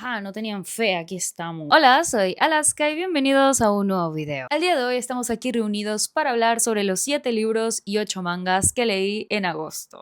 Ajá, no tenían fe, aquí estamos. Hola, soy Alaska y bienvenidos a un nuevo video. El día de hoy estamos aquí reunidos para hablar sobre los 7 libros y 8 mangas que leí en agosto.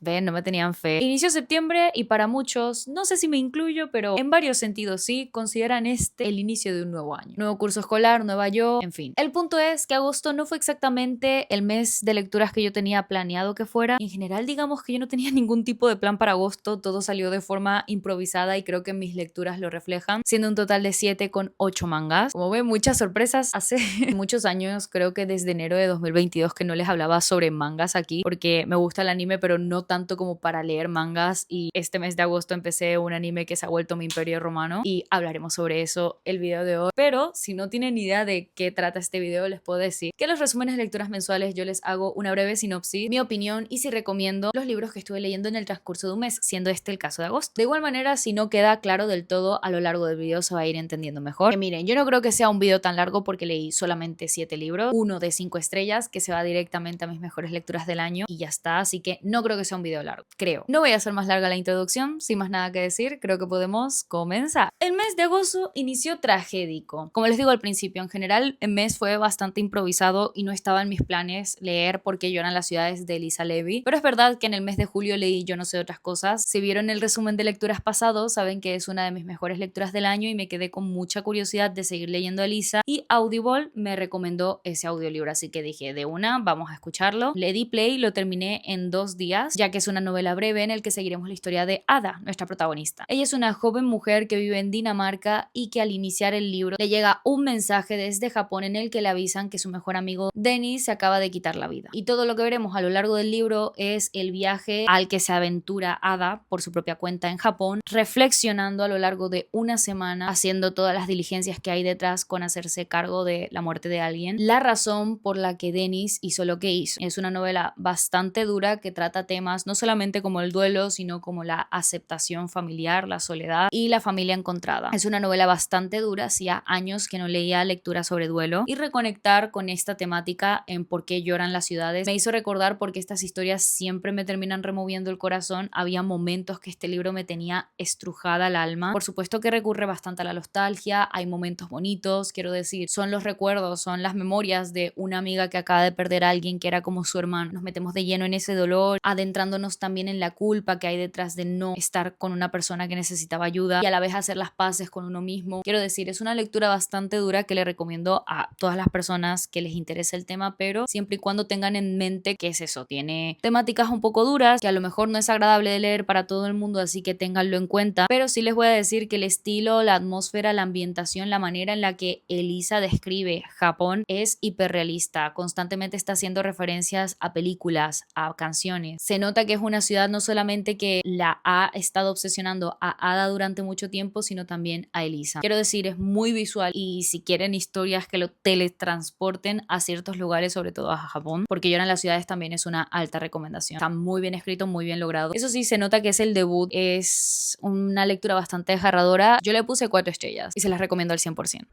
Ven, no me tenían fe. Inició septiembre y para muchos, no sé si me incluyo, pero en varios sentidos sí, consideran este el inicio de un nuevo año. Nuevo curso escolar, nueva yo, en fin. El punto es que agosto no fue exactamente el mes de lecturas que yo tenía planeado que fuera. En general, digamos que yo no tenía ningún tipo de plan para agosto, todo salió de forma improvisada y creo que mis lecturas lo reflejan, siendo un total de 7 con 8 mangas. Como ven, muchas sorpresas. Hace muchos años, creo que desde enero de 2022 que no les hablaba sobre mangas aquí, porque me gusta el anime, pero no tanto como para leer mangas, y este mes de agosto empecé un anime que se ha vuelto mi imperio romano y hablaremos sobre eso el video de hoy. Pero si no tienen idea de qué trata este video, les puedo decir que en los resúmenes de lecturas mensuales yo les hago una breve sinopsis, mi opinión y si recomiendo los libros que estuve leyendo en el transcurso de un mes, siendo este el caso de agosto. De igual manera, si no queda claro del todo, a lo largo del video se va a ir entendiendo mejor. Que miren, yo no creo que sea un video tan largo porque leí solamente 7 libros, uno de 5 estrellas que se va directamente a mis mejores lecturas del año y ya está, así que no creo que sea un video largo, creo. No voy a hacer más larga la introducción, sin más nada que decir, creo que podemos comenzar. El mes de agosto inició tragédico. Como les digo al principio, en general el mes fue bastante improvisado y no estaba en mis planes leer Porque lloran las ciudades de Elisa Levy, pero es verdad que en el mes de julio leí Yo no sé otras cosas. Si vieron el resumen de lecturas pasado, saben que es una de mis mejores lecturas del año y me quedé con mucha curiosidad de seguir leyendo a Elisa, y Audible me recomendó ese audiolibro, así que dije de una, vamos a escucharlo. Le di play, lo terminé en 2 días, ya que es una novela breve en el que seguiremos la historia de Ada, nuestra protagonista. Ella es una joven mujer que vive en Dinamarca y que al iniciar el libro le llega un mensaje desde Japón en el que le avisan que su mejor amigo Dennis se acaba de quitar la vida. Y todo lo que veremos a lo largo del libro es el viaje al que se aventura Ada por su propia cuenta en Japón, reflexionando a lo largo de una semana, haciendo todas las diligencias que hay detrás con hacerse cargo de la muerte de alguien, la razón por la que Dennis hizo lo que hizo. Es una novela bastante dura que trata temas no solamente como el duelo, sino como la aceptación familiar, la soledad y la familia encontrada. Es una novela bastante dura, hacía años que no leía lectura sobre duelo, y reconectar con esta temática en Por qué lloran las ciudades me hizo recordar porque estas historias siempre me terminan removiendo el corazón. Había momentos que este libro me tenía estrujada el alma. Por supuesto que recurre bastante a la nostalgia, hay momentos bonitos, quiero decir, son los recuerdos, son las memorias de una amiga que acaba de perder a alguien que era como su hermano. Nos metemos de lleno en ese dolor, adentrándonos también en la culpa que hay detrás de no estar con una persona que necesitaba ayuda y a la vez hacer las paces con uno mismo. Quiero decir, es una lectura bastante dura que le recomiendo a todas las personas que les interese el tema, pero siempre y cuando tengan en mente que es eso, tiene temáticas un poco duras, que a lo mejor no es agradable de leer para todo el mundo, así que ténganlo en cuenta, pero sí les voy a decir que el estilo, la atmósfera, la ambientación, la manera en la que Elisa describe Japón es hiperrealista, constantemente está haciendo referencias a películas, a canciones. Se nota que es una ciudad no solamente que la ha estado obsesionando a Ada durante mucho tiempo, sino también a Elisa. Quiero decir, es muy visual y si quieren historias que lo teletransporten a ciertos lugares, sobre todo a Japón, Porque lloran las ciudades también es una alta recomendación. Está muy bien escrito, muy bien logrado. Eso sí, se nota que es el debut, es una lectura bastante desgarradora. Yo le puse 4 estrellas y se las recomiendo al 100%.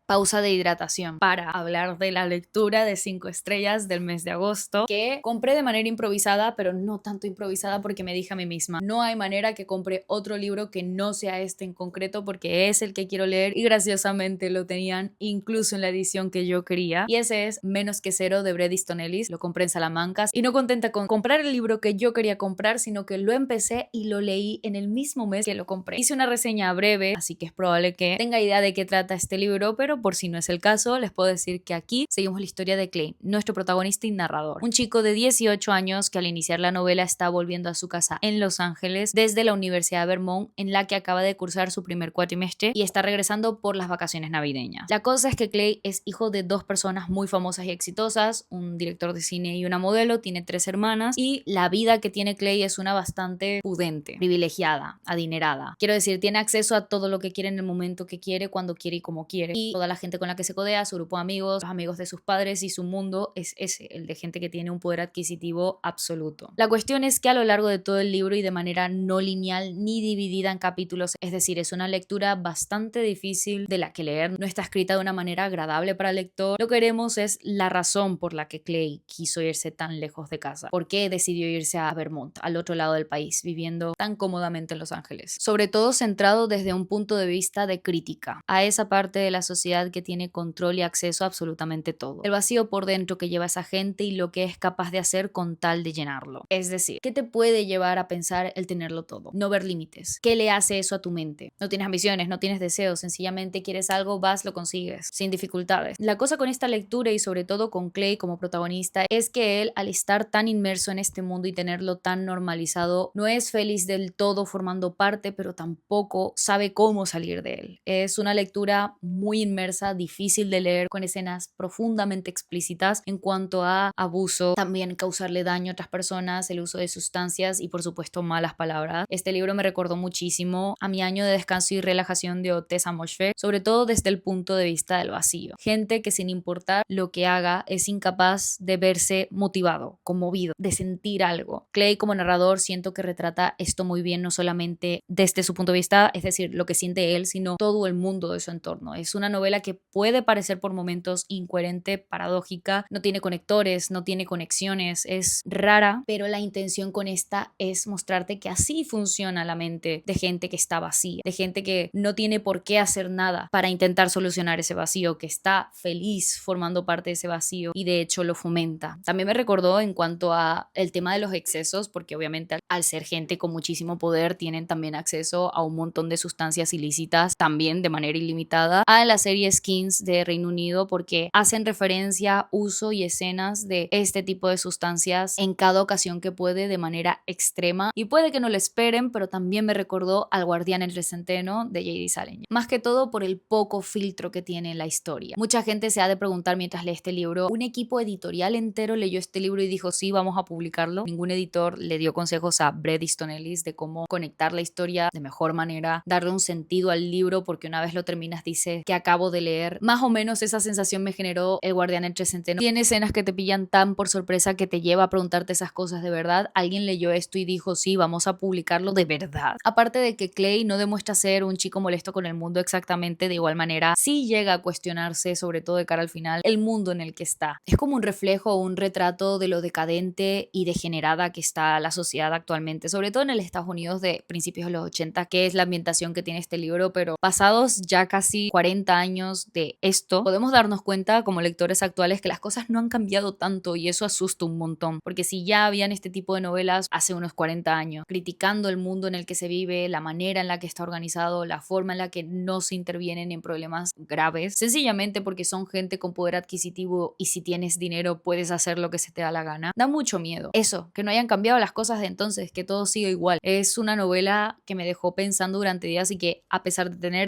Pausa de hidratación para hablar de la lectura de 5 estrellas del mes de agosto, que compré de manera improvisada, pero no tanto improvisada porque me dije a mí misma, no hay manera que compre otro libro que no sea este en concreto porque es el que quiero leer, y graciosamente lo tenían incluso en la edición que yo quería, y ese es Menos que Cero de Bret Easton Ellis. Lo compré en Salamanca y no contenta con comprar el libro que yo quería comprar, sino que lo empecé y lo leí en el mismo mes que lo compré. Hice una reseña breve, así que es probable que tenga idea de qué trata este libro, pero por si no es el caso, les puedo decir que aquí seguimos la historia de Clay, nuestro protagonista y narrador. Un chico de 18 años que al iniciar la novela está volviendo a su casa en Los Ángeles desde la Universidad de Vermont, en la que acaba de cursar su primer cuatrimestre y está regresando por las vacaciones navideñas. La cosa es que Clay es hijo de 2 personas muy famosas y exitosas, un director de cine y una modelo, tiene 3 hermanas, y la vida que tiene Clay es una bastante pudente, privilegiada, adinerada. Quiero decir, tiene acceso a todo lo que quiere en el momento que quiere, cuando quiere y como quiere, y toda la gente con la que se codea, su grupo de amigos, los amigos de sus padres y su mundo es ese, el de gente que tiene un poder adquisitivo absoluto. La cuestión es que a lo largo de todo el libro y de manera no lineal ni dividida en capítulos, es decir, es una lectura bastante difícil de la que leer, no está escrita de una manera agradable para el lector. Lo que veremos es la razón por la que Clay quiso irse tan lejos de casa, por qué decidió irse a Vermont, al otro lado del país, viviendo tan cómodamente en Los Ángeles, sobre todo centrado desde un punto de vista de crítica a esa parte de la sociedad que tiene control y acceso a absolutamente todo, el vacío por dentro que lleva esa gente y lo que es capaz de hacer con tal de llenarlo. Es decir, ¿qué te puede llevar a pensar el tenerlo todo? No ver límites. ¿Qué le hace eso a tu mente? No tienes ambiciones, no tienes deseos, sencillamente quieres algo, vas, lo consigues, sin dificultades. La cosa con esta lectura y sobre todo con Clay como protagonista es que él, al estar tan inmerso en este mundo y tenerlo tan normalizado, no es feliz del todo formando parte, pero tampoco sabe cómo salir de él. Es una lectura muy inmersa, difícil de leer, con escenas profundamente explícitas en cuanto a abuso, también causarle daño a otras personas, el uso de sustancias y por supuesto malas palabras. Este libro me recordó muchísimo a mi año de descanso y relajación de Otessa Moshfegh, sobre todo desde el punto de vista del vacío. Gente que sin importar lo que haga es incapaz de verse motivado, conmovido, de sentir algo. Clay como narrador siento que retrata esto muy bien, no solamente desde su punto de vista, es decir, lo que siente él, sino todo el mundo de su entorno. Es una novela que puede parecer por momentos incoherente, paradójica, no tiene conectores, no tiene conexiones, es rara, pero la intención con esta es mostrarte que así funciona la mente de gente que está vacía, de gente que no tiene por qué hacer nada para intentar solucionar ese vacío, que está feliz formando parte de ese vacío y de hecho lo fomenta. También me recordó en cuanto a el tema de los excesos, porque obviamente al ser gente con muchísimo poder tienen también acceso a un montón de sustancias ilícitas también de manera ilimitada, a la serie Skins de Reino Unido, porque hacen referencia, uso y escenas de este tipo de sustancias en cada ocasión que puede de manera extrema y puede que no lo esperen, pero también me recordó al Guardián entre Centeno de J.D. Salinger, más que todo por el poco filtro que tiene la historia. Mucha gente se ha de preguntar mientras lee este libro, ¿un equipo editorial entero leyó este libro y dijo sí, vamos a publicarlo? Ningún editor le dio consejos a Bret Easton Ellis de cómo conectar la historia de mejor manera, darle un sentido al libro, porque una vez lo terminas dices que acabo de leer. Más o menos esa sensación me generó El Guardián entre Centeno. Tiene escenas que te pillan tan por sorpresa que te lleva a preguntarte esas cosas de verdad. Alguien leyó esto y dijo sí, vamos a publicarlo de verdad. Aparte de que Clay no demuestra ser un chico molesto con el mundo exactamente de igual manera, sí llega a cuestionarse, sobre todo de cara al final, el mundo en el que está. Es como un reflejo o un retrato de lo decadente y degenerada que está la sociedad actualmente, sobre todo en el Estados Unidos de principios de los 80, que es la ambientación que tiene este libro, pero pasados ya casi 40 años de esto, podemos darnos cuenta como lectores actuales que las cosas no han cambiado tanto y eso asusta un montón, porque si ya habían este tipo de novelas hace unos 40 años, criticando el mundo en el que se vive, la manera en la que está organizado, la forma en la que no se intervienen en problemas graves, sencillamente porque son gente con poder adquisitivo y si tienes dinero puedes hacer lo que se te da la gana, da mucho miedo. Eso, que no hayan cambiado las cosas de entonces, que todo siga igual. Es una novela que me dejó pensando durante días y que a pesar de tener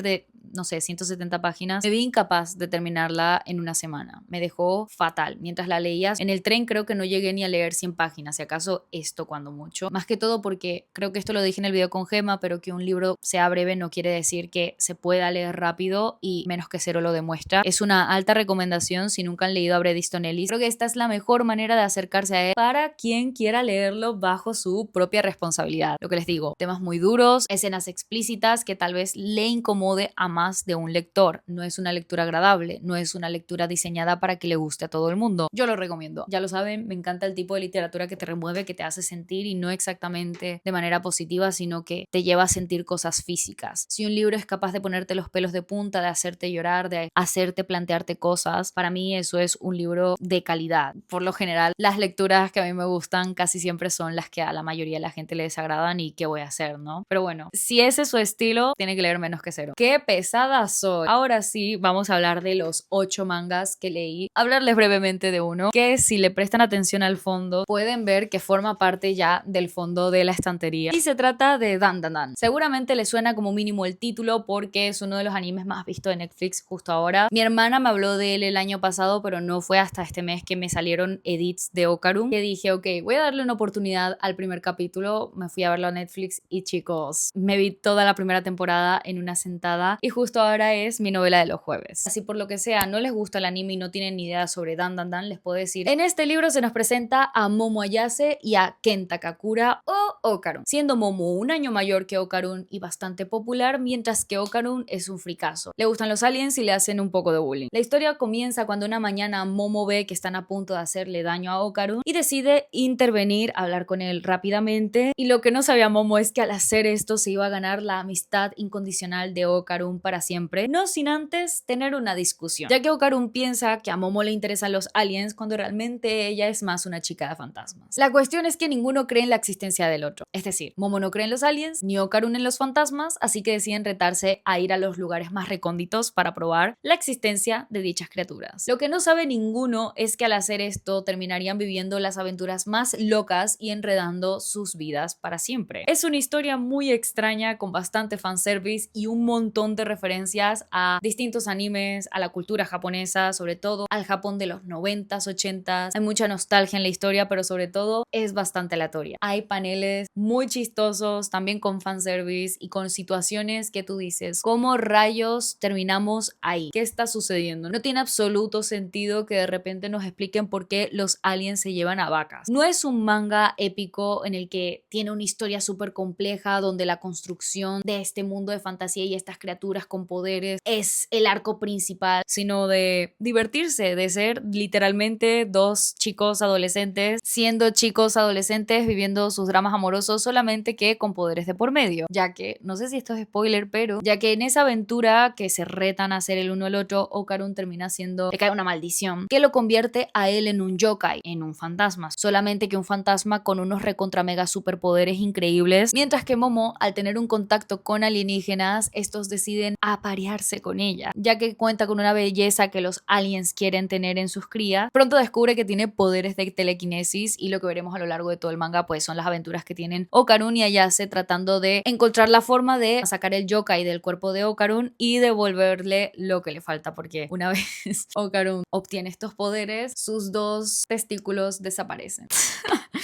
no sé, 170 páginas, me vi incapaz de terminarla en una semana. Me dejó fatal. Mientras la leías, en el tren creo que no llegué ni a leer 100 páginas, si acaso esto cuando mucho. Más que todo porque creo que esto lo dije en el video con Gema, pero que un libro sea breve no quiere decir que se pueda leer rápido y menos que Cero lo demuestra. Es una alta recomendación si nunca han leído a Bret Easton Ellis. Creo que esta es la mejor manera de acercarse a él para quien quiera leerlo bajo su propia responsabilidad. Lo que les digo, temas muy duros, escenas explícitas que tal vez le incomode a más de un lector. No es una lectura agradable, no es una lectura diseñada para que le guste a todo el mundo. Yo lo recomiendo. Ya lo saben, me encanta el tipo de literatura que te remueve, que te hace sentir y no exactamente de manera positiva, sino que te lleva a sentir cosas físicas. Si un libro es capaz de ponerte los pelos de punta, de hacerte llorar, de hacerte plantearte cosas, para mí eso es un libro de calidad. Por lo general, las lecturas que a mí me gustan casi siempre son las que a la mayoría de la gente le desagradan y qué voy a hacer, ¿no? Pero bueno, si ese es su estilo, tiene que leer menos que Cero. ¡Qué pesada soy! Ahora sí, vamos a hablar de los 8 mangas que leí. Hablarles brevemente de uno, que si le prestan atención al fondo, pueden ver que forma parte ya del fondo de la estantería. Y se trata de Dan Dan Dan. Seguramente les suena como mínimo el título porque es uno de los animes más vistos de Netflix justo ahora. Mi hermana me habló de él el año pasado, pero no fue hasta este mes que me salieron edits de Ocarum, que dije, ok, voy a darle una oportunidad al primer capítulo. Me fui a verlo a Netflix y chicos, me vi toda la primera temporada en una sentada y justo ahora es mi novela de los jueves. Así por lo que sea no les gusta el anime y no tienen ni idea sobre Dan Dan Dan, les puedo decir, en este libro se nos presenta a Momo Ayase y a Ken Takakura o Okarun, siendo Momo un año mayor que Okarun y bastante popular, mientras que Okarun es un fricazo. Le gustan los aliens y le hacen un poco de bullying. La historia comienza cuando una mañana Momo ve que están a punto de hacerle daño a Okarun y decide intervenir, hablar con él rápidamente, y lo que no sabía Momo es que al hacer esto se iba a ganar la amistad incondicional de Okarun para siempre, no sin antes tener una discusión, ya que Okarun piensa que a Momo le interesan los aliens cuando realmente ella es más una chica de fantasmas. La cuestión es que ninguno cree en la existencia del otro, es decir, Momo no cree en los aliens ni Okarun en los fantasmas, así que deciden retarse a ir a los lugares más recónditos para probar la existencia de dichas criaturas. Lo que no sabe ninguno es que al hacer esto terminarían viviendo las aventuras más locas y enredando sus vidas para siempre. Es una historia muy extraña con bastante fanservice y un montón de referencias a distintos animes, a la cultura japonesa, sobre todo al Japón de los 90s, 80s. Hay mucha nostalgia en la historia, pero sobre todo es bastante aleatoria. Hay paneles muy chistosos, también con fanservice y con situaciones que tú dices, ¿cómo rayos terminamos ahí? ¿Qué está sucediendo? No tiene absoluto sentido que de repente nos expliquen por qué los aliens se llevan a vacas. No es un manga épico en el que tiene una historia súper compleja donde la construcción de este mundo de fantasía y estas criaturas con poderes es el arco principal, sino de divertirse, de ser literalmente dos chicos adolescentes siendo chicos adolescentes viviendo sus dramas amorosos, solamente que con poderes de por medio, ya que, no sé si esto es spoiler, pero ya que en esa aventura que se retan a ser el uno el otro, Okarun termina siendo, le cae una maldición que lo convierte a él en un yokai, en un fantasma, solamente que un fantasma con unos recontra mega superpoderes increíbles, mientras que Momo, al tener un contacto con alienígenas, estos deciden aparearse con ella, ya que cuenta con una belleza que los aliens quieren tener en sus crías. Pronto descubre que tiene poderes de telequinesis y lo que veremos a lo largo de todo el manga pues son las aventuras que tienen Okarun y Ayase tratando de encontrar la forma de sacar el yokai del cuerpo de Okarun y devolverle lo que le falta, porque una vez Okarun obtiene estos poderes, sus dos testículos desaparecen.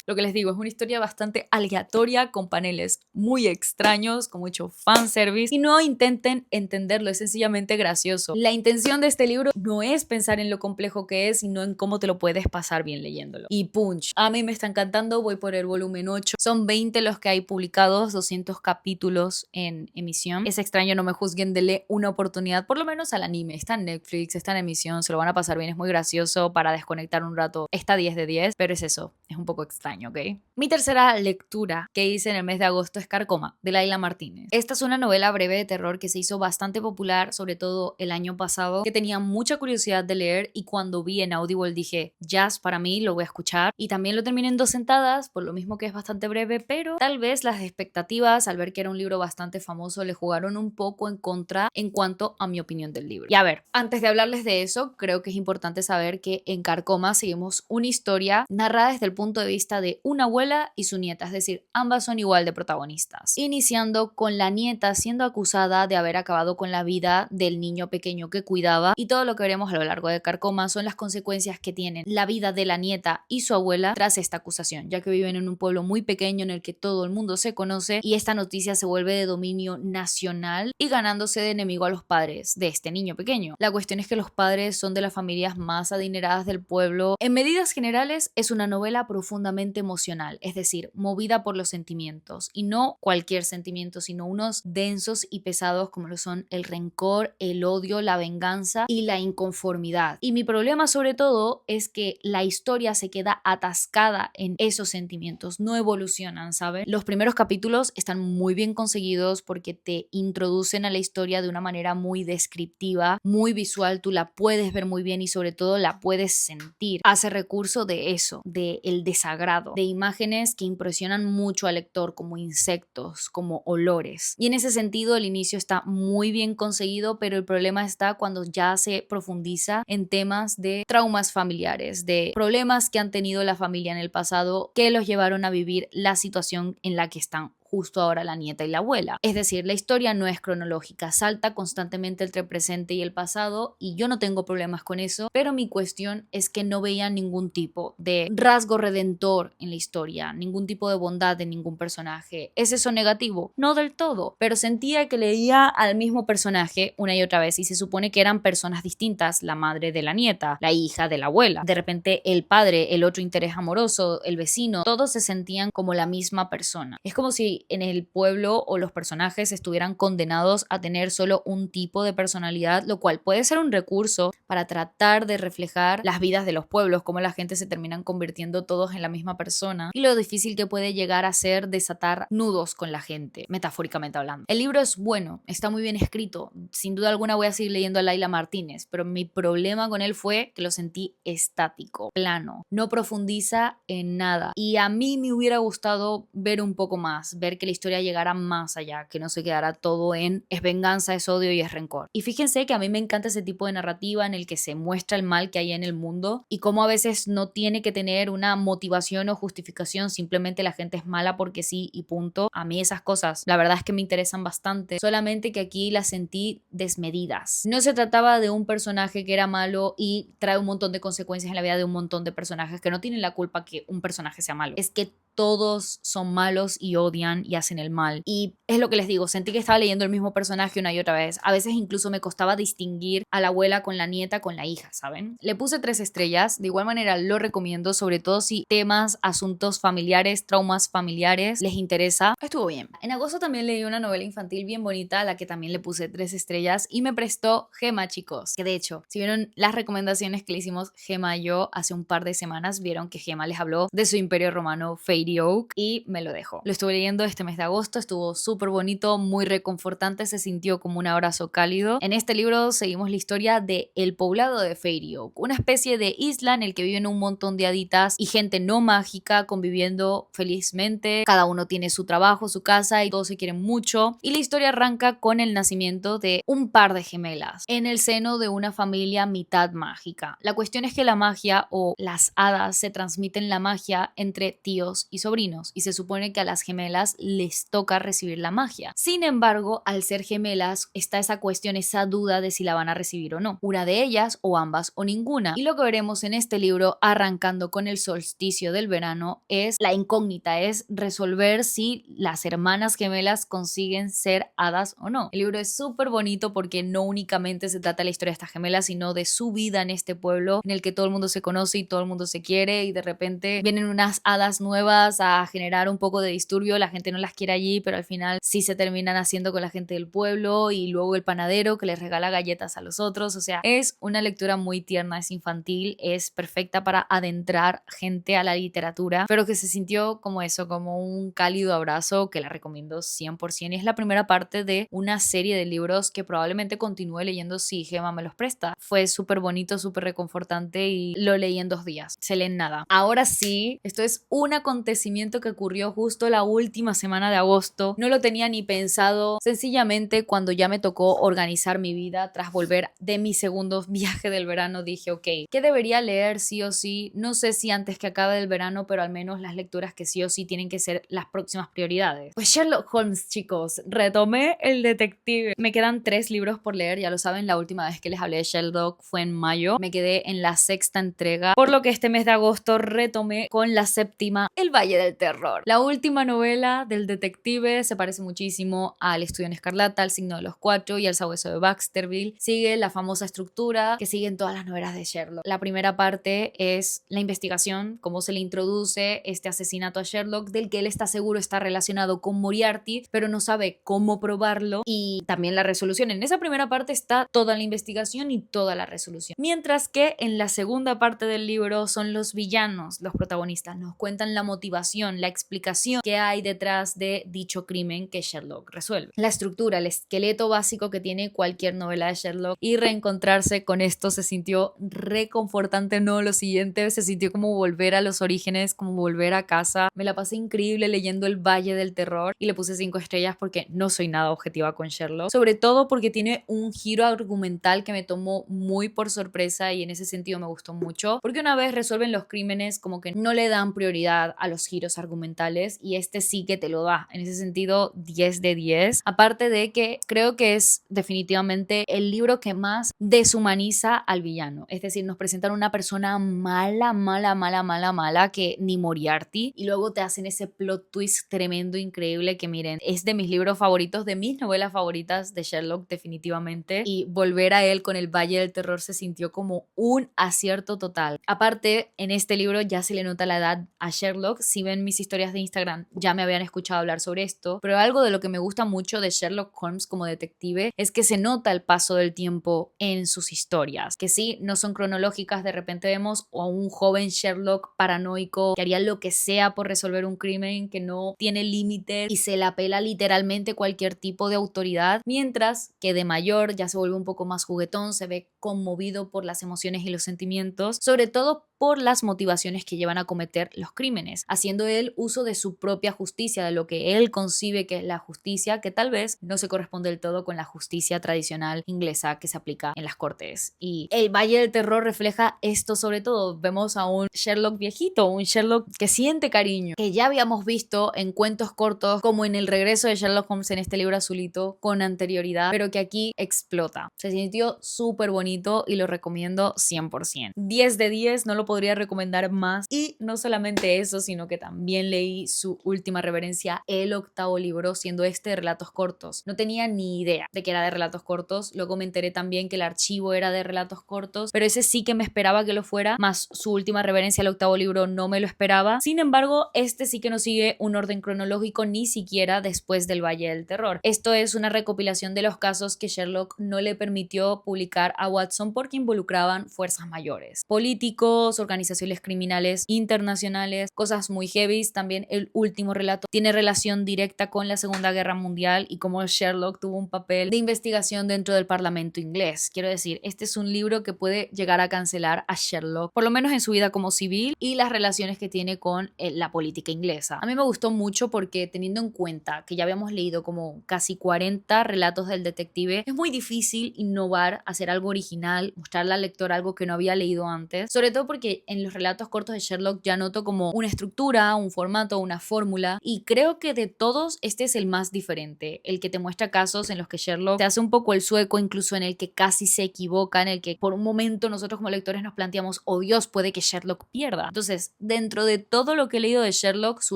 Lo que les digo, es una historia bastante aleatoria con paneles muy extraños, con mucho fanservice, y no intenten entenderlo, es sencillamente gracioso. La intención de este libro no es pensar en lo complejo que es, sino en cómo te lo puedes pasar bien leyéndolo. Y punch, a mí me está encantando, voy por el volumen 8, son 20 los que hay publicados, 200 capítulos en emisión. Es extraño, no me juzguen, dele una oportunidad por lo menos al anime, está en Netflix, está en emisión, se lo van a pasar bien, es muy gracioso para desconectar un rato, está 10 de 10, pero es eso, es un poco extraño, ¿ok? Mi tercera lectura que hice en el mes de agosto es Carcoma, de Laila Martínez. Esta es una novela breve de terror que se hizo bastante popular, sobre todo el año pasado, que tenía mucha curiosidad de leer, y cuando vi en Audible dije, jazz para mí, lo voy a escuchar, y también lo terminé en 2 sentadas, por lo mismo que es bastante breve, pero tal vez las expectativas al ver que era un libro bastante famoso le jugaron un poco en contra en cuanto a mi opinión del libro. Y a ver, antes de hablarles de eso, creo que es importante saber que en Carcoma seguimos una historia narrada desde el punto de vista de una abuela y su nieta, es decir, ambas son igual de protagonistas, iniciando con la nieta siendo acusada de haber acabado con la vida del niño pequeño que cuidaba, y todo lo que veremos a lo largo de Carcoma son las consecuencias que tienen la vida de la nieta y su abuela tras esta acusación, ya que viven en un pueblo muy pequeño en el que todo el mundo se conoce, y esta noticia se vuelve de dominio nacional y ganándose de enemigo a los padres de este niño pequeño. La cuestión es que los padres son de las familias más adineradas del pueblo. En medidas generales es una novela profundamente emocional, es decir, movida por los sentimientos, y no cualquier sentimiento, sino unos densos y pesados como lo son el rencor, el odio, la venganza y la inconformidad. Y mi problema sobre todo es que la historia se queda atascada en esos sentimientos, no evolucionan, ¿saben? Los primeros capítulos están muy bien conseguidos porque te introducen a la historia de una manera muy descriptiva, muy visual, tú la puedes ver muy bien y sobre todo la puedes sentir. Hace recurso de eso, de el desagrado, de imágenes que impresionan mucho al lector, como insectos, como olores. Y en ese sentido el inicio está muy bien conseguido, pero el problema está cuando ya se profundiza en temas de traumas familiares, de problemas que han tenido la familia en el pasado que los llevaron a vivir la situación en la que están justo ahora la nieta y la abuela. Es decir, la historia no es cronológica, salta constantemente entre el presente y el pasado y yo no tengo problemas con eso, pero mi cuestión es que no veía ningún tipo de rasgo redentor en la historia, ningún tipo de bondad en ningún personaje. ¿Es eso negativo? No del todo, pero sentía que leía al mismo personaje una y otra vez y se supone que eran personas distintas, la madre de la nieta, la hija de la abuela, de repente el padre, el otro interés amoroso, el vecino, todos se sentían como la misma persona. Es como si en el pueblo o los personajes estuvieran condenados a tener solo un tipo de personalidad, lo cual puede ser un recurso para tratar de reflejar las vidas de los pueblos, cómo la gente se terminan convirtiendo todos en la misma persona y lo difícil que puede llegar a ser desatar nudos con la gente, metafóricamente hablando. El libro es bueno, está muy bien escrito, sin duda alguna voy a seguir leyendo a Laila Martínez, pero mi problema con él fue que lo sentí estático, plano, no profundiza en nada y a mí me hubiera gustado ver un poco más, ver que la historia llegara más allá, que no se quedara todo en es venganza, es odio y es rencor. Y fíjense que a mí me encanta ese tipo de narrativa en el que se muestra el mal que hay en el mundo y cómo a veces no tiene que tener una motivación o justificación, simplemente la gente es mala porque sí y punto. A mí esas cosas la verdad es que me interesan bastante, solamente que aquí las sentí desmedidas. No se trataba de un personaje que era malo y trae un montón de consecuencias en la vida de un montón de personajes que no tienen la culpa que un personaje sea malo. Es que todos son malos y odian y hacen el mal. Y es lo que les digo, sentí que estaba leyendo el mismo personaje una y otra vez. A veces incluso me costaba distinguir a la abuela con la nieta, con la hija, ¿saben? Le puse 3 estrellas, de igual manera lo recomiendo, sobre todo si temas, asuntos familiares, traumas familiares les interesa. Estuvo bien. En agosto también leí una novela infantil bien bonita, a la que también le puse 3 estrellas y me prestó Gema, chicos. Que de hecho, si vieron las recomendaciones que le hicimos Gema y yo hace un par de semanas, vieron que Gema les habló de su imperio romano Fairy Oak y me lo dejó. Lo estuve leyendo este mes de agosto, estuvo súper bonito, muy reconfortante, se sintió como un abrazo cálido. En este libro seguimos la historia de el poblado de Fairy Oak, una especie de isla en el que viven un montón de haditas y gente no mágica conviviendo felizmente. Cada uno tiene su trabajo, su casa y todos se quieren mucho. Y la historia arranca con el nacimiento de un par de gemelas en el seno de una familia mitad mágica. La cuestión es que la magia o las hadas se transmiten la magia entre tíos y sobrinos y se supone que a las gemelas les toca recibir la magia. Sin embargo, al ser gemelas está esa cuestión, esa duda de si la van a recibir o no. Una de ellas o ambas o ninguna. Y lo que veremos en este libro, arrancando con el solsticio del verano, es la incógnita, es resolver si las hermanas gemelas consiguen ser hadas o no. El libro es súper bonito porque no únicamente se trata de la historia de estas gemelas, sino de su vida en este pueblo en el que todo el mundo se conoce y todo el mundo se quiere y de repente vienen unas hadas nuevas a generar un poco de disturbio, la gente no las quiere allí, pero al final sí se terminan haciendo con la gente del pueblo y luego el panadero que les regala galletas a los otros, o sea, es una lectura muy tierna, es infantil, es perfecta para adentrar gente a la literatura, pero que se sintió como eso, como un cálido abrazo que la recomiendo 100% y es la primera parte de una serie de libros que probablemente continúe leyendo si Gema me los presta. Fue súper bonito, súper reconfortante y lo leí en 2 días, se lee en nada. Ahora sí, esto es un acontecimiento que ocurrió justo la última semana de agosto, no lo tenía ni pensado, sencillamente cuando ya me tocó organizar mi vida tras volver de mi segundo viaje del verano dije, ok, ¿qué debería leer sí o sí? No sé si antes que acabe el verano, pero al menos las lecturas que sí o sí tienen que ser las próximas prioridades. Pues Sherlock Holmes, chicos, retomé el detective. Me quedan 3 libros por leer, ya lo saben, la última vez que les hablé de Sherlock fue en mayo, me quedé en la 6ª entrega, por lo que este mes de agosto retomé con la 7ª, El Valle del Terror. La última novela del detective se parece muchísimo al Estudio en Escarlata, al Signo de los 4 y al Sabueso de Baskerville. Sigue la famosa estructura que siguen todas las novelas de Sherlock. La primera parte es la investigación, cómo se le introduce este asesinato a Sherlock, del que él está seguro está relacionado con Moriarty, pero no sabe cómo probarlo, y también la resolución. En esa primera parte está toda la investigación y toda la resolución. Mientras que en la segunda parte del libro son los villanos, los protagonistas. Nos cuentan la motivación, la explicación que hay detrás de dicho crimen que Sherlock resuelve. La estructura, el esqueleto básico que tiene cualquier novela de Sherlock, y reencontrarse con esto se sintió reconfortante, no lo siguiente, se sintió como volver a los orígenes, como volver a casa. Me la pasé increíble leyendo El Valle del Terror y le puse 5 estrellas porque no soy nada objetiva con Sherlock, sobre todo porque tiene un giro argumental que me tomó muy por sorpresa y en ese sentido me gustó mucho, porque una vez resuelven los crímenes como que no le dan prioridad a los los giros argumentales y este sí que te lo da. En ese sentido, 10 de 10. Aparte de que creo que es definitivamente el libro que más deshumaniza al villano. Es decir, nos presentan una persona mala, mala, mala, mala, mala que ni Moriarty y luego te hacen ese plot twist tremendo, increíble que miren, es de mis libros favoritos, de mis novelas favoritas de Sherlock definitivamente y volver a él con el Valle del Terror se sintió como un acierto total. Aparte, en este libro ya se le nota la edad a Sherlock. Si ven mis historias de Instagram ya me habían escuchado hablar sobre esto, pero algo de lo que me gusta mucho de Sherlock Holmes como detective es que se nota el paso del tiempo en sus historias, que sí, no son cronológicas. De repente vemos a un joven Sherlock paranoico que haría lo que sea por resolver un crimen, que no tiene límites y se la pela literalmente cualquier tipo de autoridad, mientras que de mayor ya se vuelve un poco más juguetón, se ve conmovido por las emociones y los sentimientos, sobre todo por las motivaciones que llevan a cometer los crímenes, haciendo él uso de su propia justicia, de lo que él concibe que es la justicia, que tal vez no se corresponde del todo con la justicia tradicional inglesa que se aplica en las cortes. Y el Valle del Terror refleja esto sobre todo. Vemos a un Sherlock viejito, un Sherlock que siente cariño, que ya habíamos visto en cuentos cortos como en El regreso de Sherlock Holmes en este libro azulito con anterioridad, pero que aquí explota. Se sintió súper bonito y lo recomiendo 100%. 10 de 10, no lo podría recomendar más. Y no solamente eso, sino que también leí su última reverencia, el 8º libro, siendo este de relatos cortos. No tenía ni idea de que era de relatos cortos, luego me enteré también que el archivo era de relatos cortos, pero ese sí que me esperaba que lo fuera, más su última reverencia, el 8º libro, no me lo esperaba. Sin embargo, este sí que no sigue un orden cronológico ni siquiera después del Valle del Terror. Esto es una recopilación de los casos que Sherlock no le permitió publicar a Watson porque involucraban fuerzas mayores, políticos, organizaciones criminales internacionales, cosas muy heavy. También el último relato tiene relación directa con la Segunda Guerra Mundial y cómo Sherlock tuvo un papel de investigación dentro del Parlamento inglés. Quiero decir, este es un libro que puede llegar a cancelar a Sherlock, por lo menos en su vida como civil y las relaciones que tiene con la política inglesa. A mí me gustó mucho porque, teniendo en cuenta que ya habíamos leído como casi 40 relatos del detective, es muy difícil innovar, hacer algo original, mostrarle al lector algo que no había leído antes, sobre todo porque en los relatos cortos de Sherlock ya noto como una estructura, un formato, una fórmula, y creo que de todos este es el más diferente, el que te muestra casos en los que Sherlock te hace un poco el sueco, incluso en el que casi se equivoca, en el que por un momento nosotros como lectores nos planteamos, oh Dios, puede que Sherlock pierda. Entonces, dentro de todo lo que he leído de Sherlock, su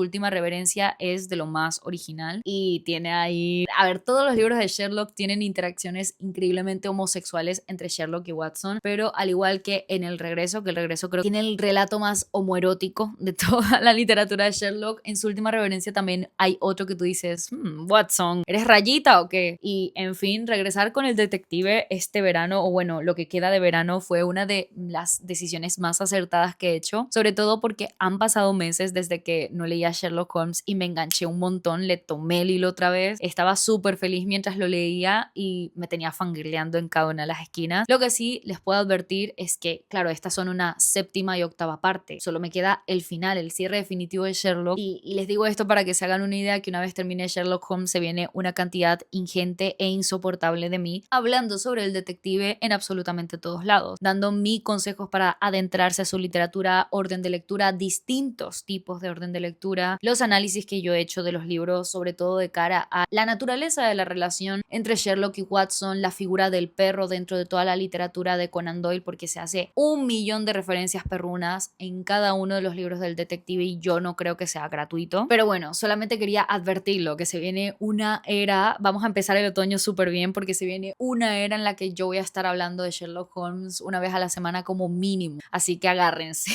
última reverencia es de lo más original y tiene ahí, a ver, todos los libros de Sherlock tienen interacciones increíblemente homosexuales entre Sherlock y Watson, pero al igual que en El regreso, que El regreso creo que tiene el relato más homoerótico de toda la literatura de Sherlock, en su última reverencia también hay otro que tú dices, Watson, ¿eres rayita o qué? Y en fin, regresar con el detective este verano, o bueno, lo que queda de verano, fue una de las decisiones más acertadas que he hecho, sobre todo porque han pasado meses desde que no leía Sherlock Holmes y me enganché un montón, le tomé el hilo otra vez, estaba súper feliz mientras lo leía y me tenía fangirleando en cada una de las esquinas. Lo que sí les puedo advertir es que, claro, estas son una 7ª y 8ª parte, solo me queda el final, el cierre definitivo de Sherlock, y les digo esto para que se hagan una idea que una vez termine Sherlock Holmes se viene una cantidad ingente e insoportable de mí hablando sobre el detective en absolutamente todos lados, dando mis consejos para adentrarse a su literatura, orden de lectura, distintos tipos de orden de lectura, los análisis que yo he hecho de los libros, sobre todo de cara a la naturaleza de la relación entre Sherlock y Watson, la figura del perro dentro de toda la literatura de Conan Doyle, porque se hace 1.000.000 de referencias perrunas en cada uno de los libros del detective y yo no creo que sea gratuito. Pero bueno, solamente quería advertirlo, que se viene una era, vamos a empezar el otoño súper bien porque se viene una era en la que yo voy a estar hablando de Sherlock Holmes una vez a la semana como mínimo, así que agárrense.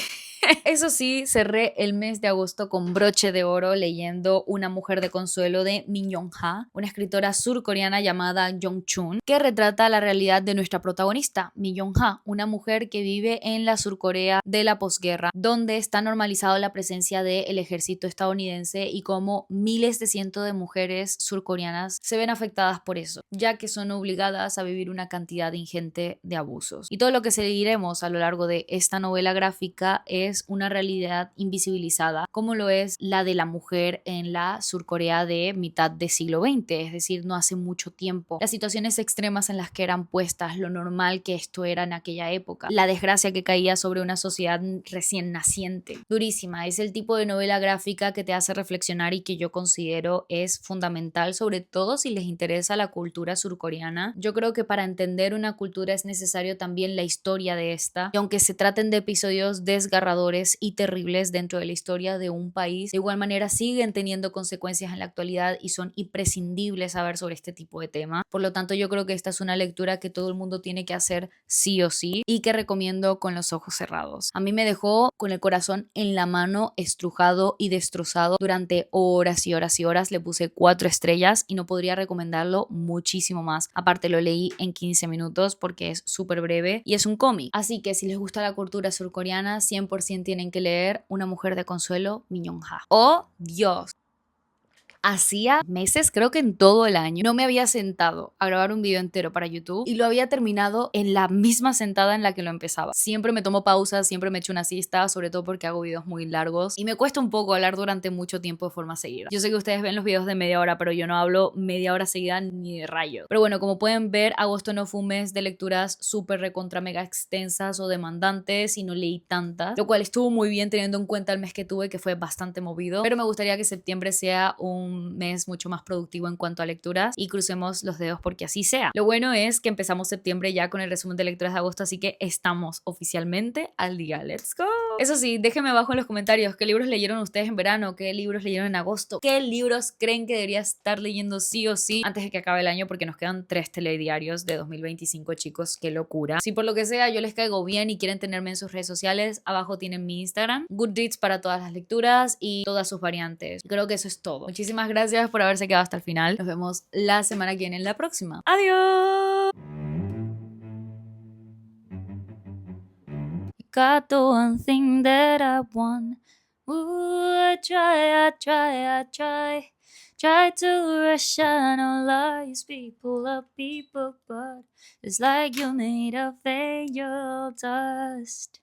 Eso sí, cerré el mes de agosto con broche de oro leyendo Una mujer de consuelo de Min Young-ha, una escritora surcoreana llamada Jung Chun, que retrata la realidad de nuestra protagonista, Min Young-ha, una mujer que vive en la Surcorea de la posguerra, donde está normalizado la presencia del ejército estadounidense y cómo miles de cientos de mujeres surcoreanas se ven afectadas por eso, ya que son obligadas a vivir una cantidad ingente de abusos. Y todo lo que seguiremos a lo largo de esta novela gráfica es es una realidad invisibilizada, como lo es la de la mujer en la Surcorea de mitad del siglo XX, es decir, no hace mucho tiempo. Las situaciones extremas en las que eran puestas, lo normal que esto era en aquella época, la desgracia que caía sobre una sociedad recién naciente. Durísima, es el tipo de novela gráfica que te hace reflexionar y que yo considero es fundamental, sobre todo si les interesa la cultura surcoreana. Yo creo que para entender una cultura es necesario también la historia de esta, y aunque se traten de episodios desgarradores y terribles dentro de la historia de un país, de igual manera siguen teniendo consecuencias en la actualidad y son imprescindibles saber sobre este tipo de tema. Por lo tanto, yo creo que esta es una lectura que todo el mundo tiene que hacer sí o sí y que recomiendo con los ojos cerrados. A mí me dejó con el corazón en la mano, estrujado y destrozado durante horas y horas y horas. Le puse 4 estrellas y no podría recomendarlo muchísimo más. Aparte lo leí en 15 minutos porque es súper breve y es un cómic. Así que si les gusta la cultura surcoreana, 100% tienen que leer Una mujer de consuelo, Min Young-ha. ¡Oh, Dios! Hacía meses, creo que en todo el año, no me había sentado a grabar un video entero para YouTube y lo había terminado en la misma sentada en la que lo empezaba. Siempre me tomo pausas, siempre me echo una siesta, sobre todo porque hago videos muy largos y me cuesta un poco hablar durante mucho tiempo de forma seguida. Yo sé que ustedes ven los videos de media hora, pero yo no hablo media hora seguida ni de rayo. Pero bueno, como pueden ver, agosto no fue un mes de lecturas súper recontra mega extensas o demandantes y no leí tantas, lo cual estuvo muy bien teniendo en cuenta el mes que tuve, que fue bastante movido, pero me gustaría que septiembre sea un mes mucho más productivo en cuanto a lecturas y crucemos los dedos porque así sea. Lo bueno es que empezamos septiembre ya con el resumen de lecturas de agosto, así que estamos oficialmente al día. ¡Let's go! Eso sí, déjenme abajo en los comentarios qué libros leyeron ustedes en verano, qué libros leyeron en agosto, qué libros creen que debería estar leyendo sí o sí antes de que acabe el año, porque nos quedan 3 telediarios de 2025, chicos, qué locura. Si por lo que sea yo les caigo bien y quieren tenerme en sus redes sociales, abajo tienen mi Instagram, Goodreads para todas las lecturas y todas sus variantes. Creo que eso es todo. Muchísimas gracias por haberse quedado hasta el final. Nos vemos la semana que viene en la próxima. ¡Adiós! Got the one thing that I want. Ooh, I try to rationalize people, but it's like you're made of angel dust.